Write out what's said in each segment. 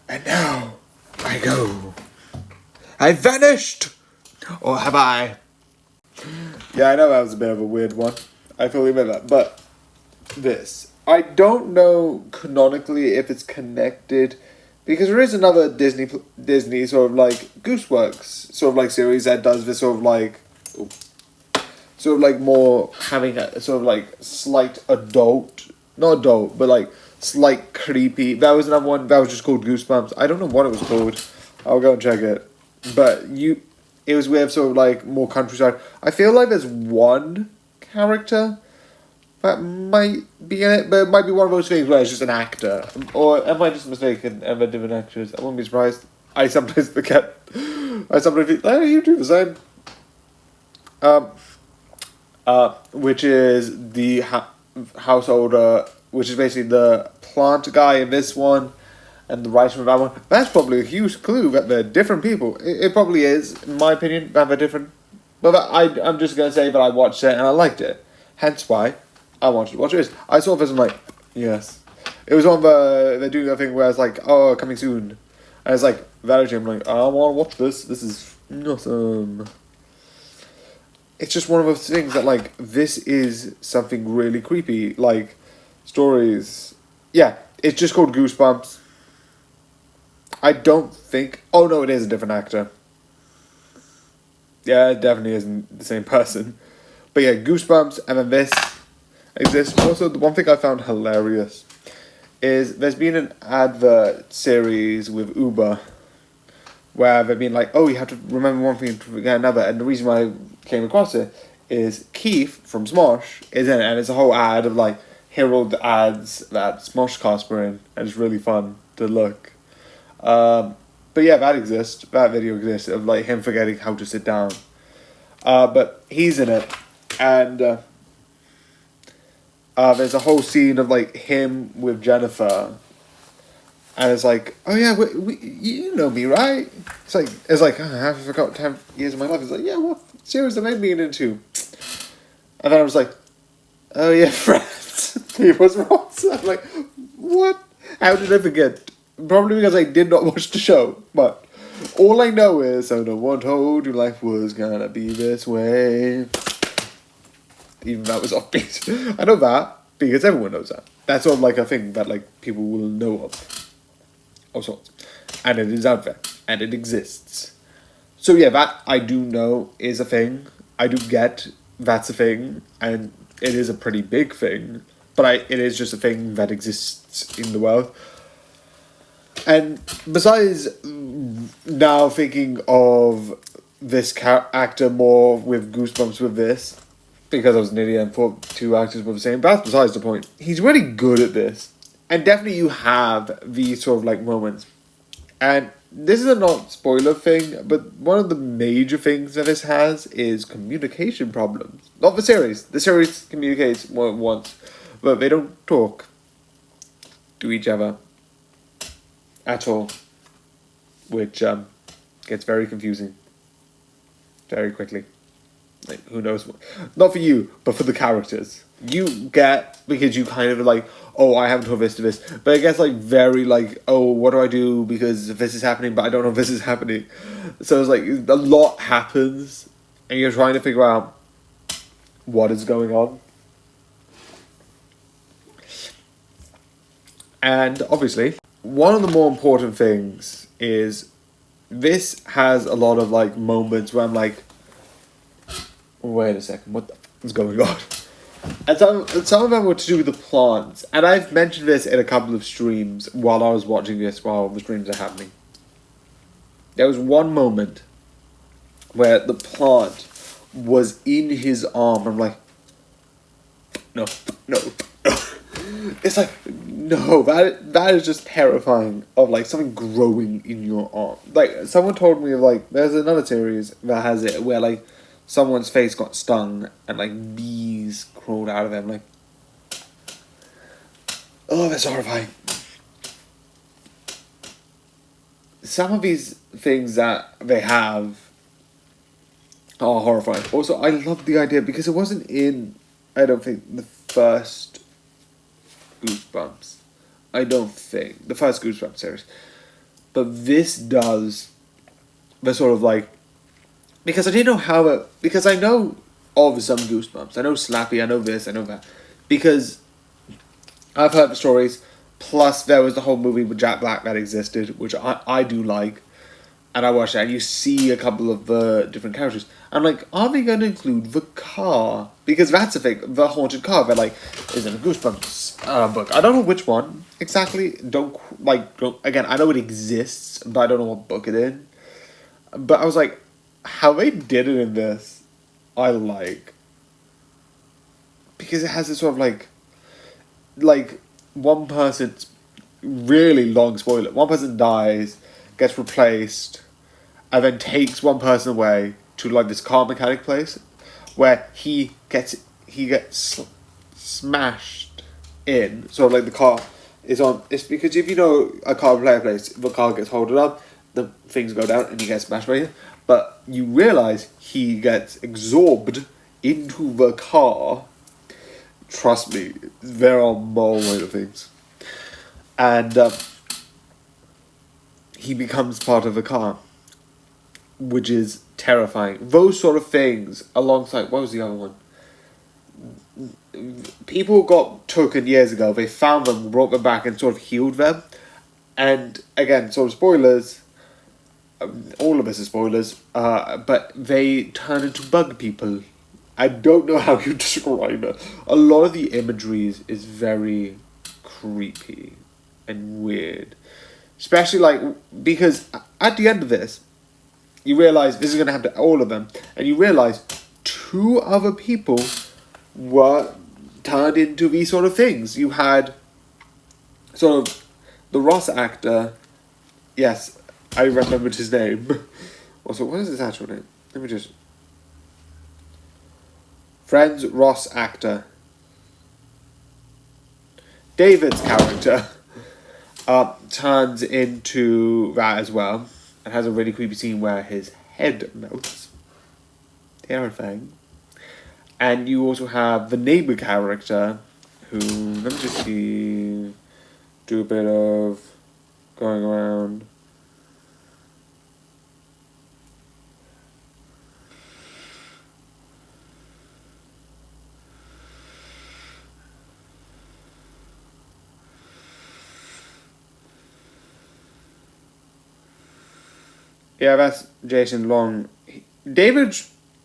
And now I go. I vanished! Or have I? Yeah, I know that was a bit of a weird one. I fully admit that. But this. I don't know canonically if it's connected. Because there is another Disney sort of like Gooseworks sort of like series that does this sort of like... sort of like more having a sort of like slight adult... Not adult, but like slight creepy... That was another one that was just called Goosebumps. I don't know what it was called. I'll go and check it. But it was with sort of like more countryside. I feel like there's one character that might be in it, but it might be one of those things where it's just an actor. Or am I just mistaken and they're different actors? I wouldn't be surprised. I sometimes forget. I sometimes think, oh, you do the same. Which is the householder, which is basically the plant guy in this one. And the writer of that one, that's probably a huge clue that they're different people. It probably is, in my opinion, that they're different. But I'm just going to say that I watched it and I liked it. Hence why I wanted to watch it. I saw this and I'm like, yes. It was on they're doing that thing where it's like, oh, coming soon. And it's like, vanishing. I'm like, I want to watch this. This is awesome. It's just one of those things that, like, this is something really creepy. Like, stories. Yeah, it's just called Goosebumps. I don't think... Oh, no, it is a different actor. Yeah, it definitely isn't the same person. But yeah, Goosebumps, and then this exists. Also, the one thing I found hilarious is there's been an advert series with Uber where they've been like, oh, you have to remember one thing to forget another. And the reason why I came across it is Keith from Smosh is in it. And it's a whole ad of, like, herald ads that Smosh cast were in. And it's really fun to look. But yeah, that exists. That video exists of like him forgetting how to sit down. But he's in it, and there's a whole scene of like him with Jennifer, and it's like, oh yeah, you know me, right? It's like oh, I haven't forgotten 10 years of my life. It's like, yeah, what series am I being into? And then I was like, oh yeah, Friends. He was wrong. So I'm like, what? How did I forget? Probably because I did not watch the show, but all I know is, so no one told you life was gonna be this way. Even that was offbeat. I know that, because everyone knows that. That's sort of like a thing that like people will know of. All sorts. And it is out there. And it exists. So yeah, that I do know is a thing. I do get that's a thing, and it is a pretty big thing. But it is just a thing that exists in the world. And besides now thinking of this actor more with Goosebumps with this, because I was an idiot and thought two actors were the same, but that's besides the point. He's really good at this. And definitely you have these sort of like moments. And this is a not spoiler thing, but one of the major things that this has is communication problems. Not the series. The series communicates once, but they don't talk to each other at all, which gets very confusing very quickly. Like, who knows what? Not for you, but for the characters. You get, because you kind of like, oh, I haven't told this to this, but it gets like very like, oh, what do I do because this is happening, but I don't know if this is happening. So it's like a lot happens, and you're trying to figure out what is going on. And obviously, one of the more important things is this has a lot of like moments where I'm like, wait a second, what the f is going on? And some of them were to do with the plants. And I've mentioned this in a couple of streams while I was watching this, while the streams are happening. There was one moment where the plant was in his arm. I'm like, no. It's like, no, that is just terrifying of like something growing in your arm. Like, someone told me of like, there's another series that has it where like someone's face got stung and like bees crawled out of them. Like, oh, that's horrifying. Some of these things that they have are horrifying. Also, I love the idea because it wasn't in, I don't think, the first Goosebumps, I don't think. The first Goosebumps series. But this does the sort of like... Because I didn't know how it... Because I know of some Goosebumps. I know Slappy, I know this, I know that. Because I've heard the stories. Plus, there was the whole movie with Jack Black that existed, which I do like. And I watched that, and you see a couple of the different characters. I'm like, are they going to include the car? Because that's the thing, the haunted car that, like, is in a Goosebumps book. I don't know which one exactly. Again, I know it exists, but I don't know what book it in. But I was like, how they did it in this, I like. Because it has this sort of, like, one person's really long spoiler. One person dies, gets replaced, and then takes one person away to like this car mechanic place, where he gets smashed in. So like the car is on. It's because if you know a car repair place, the car gets holded up, the things go down, and he gets smashed right here. But you realize he gets absorbed into the car. Trust me, there are more way of things, and he becomes part of the car, which is terrifying. Those sort of things, alongside... What was the other one? People got taken years ago. They found them, brought them back, and sort of healed them. And, again, sort of spoilers. All of this is spoilers. But they turn into bug people. I don't know how you describe it. A lot of the imagery is very creepy and weird. Especially, like, because at the end of this, you realise this is going to happen to all of them. And you realise 2 other people were turned into these sort of things. You had sort of the Ross actor. Yes, I remembered his name. Also, what is his actual name? Let me just... Friends Ross actor. David's character turns into that as well, and has a really creepy scene where his head melts. Terrifying. And you also have the neighbor character, who, let me just see, do a bit of going around. Yeah, that's Jason Long. David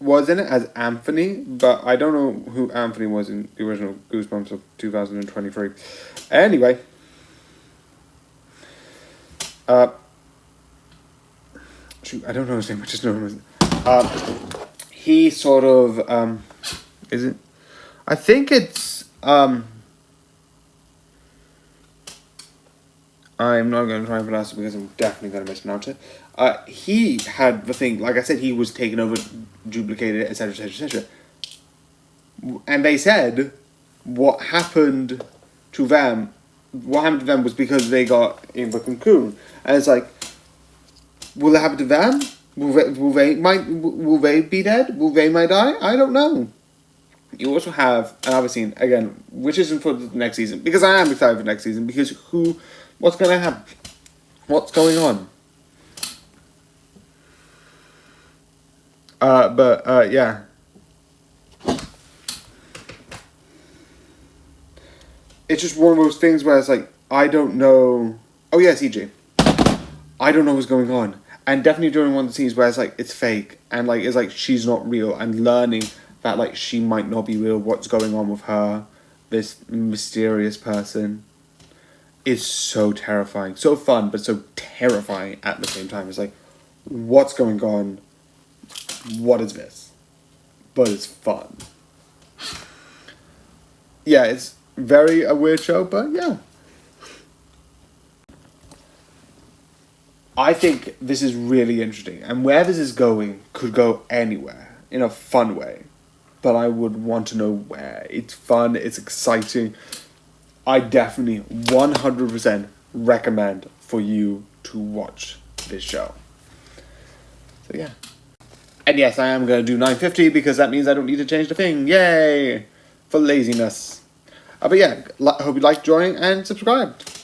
was in it as Anthony, but I don't know who Anthony was in the original Goosebumps of 2023. Anyway. Shoot, I don't know his name, I just know him as... he sort of, is it? I think it's, I'm not going to try and pronounce it because I'm definitely going to mispronounce it. He had the thing, like I said, he was taken over, duplicated, etc., etc., etc. And they said what happened to them was because they got in the cocoon. And it's like, will it happen to them? Will they be dead? Will they might die? I don't know. You also have another scene, again, which isn't for the next season, because I am excited for next season, because what's going to happen? What's going on? Yeah. It's just one of those things where it's like, I don't know... Oh, yeah, CJ. I don't know what's going on. And definitely during one of the scenes where it's like, it's fake. And like, it's like, she's not real. And learning that like, she might not be real. What's going on with her. This mysterious person. Is so terrifying. So fun, but so terrifying at the same time. It's like, what's going on? What is this? But it's fun. Yeah, it's very a weird show, but yeah. I think this is really interesting. And where this is going could go anywhere. In a fun way. But I would want to know where. It's fun. It's exciting. I definitely 100% recommend for you to watch this show. So yeah. And yes, I am going to do 950 because that means I don't need to change the thing. Yay! For laziness. But yeah, hope you liked, joining, and subscribed.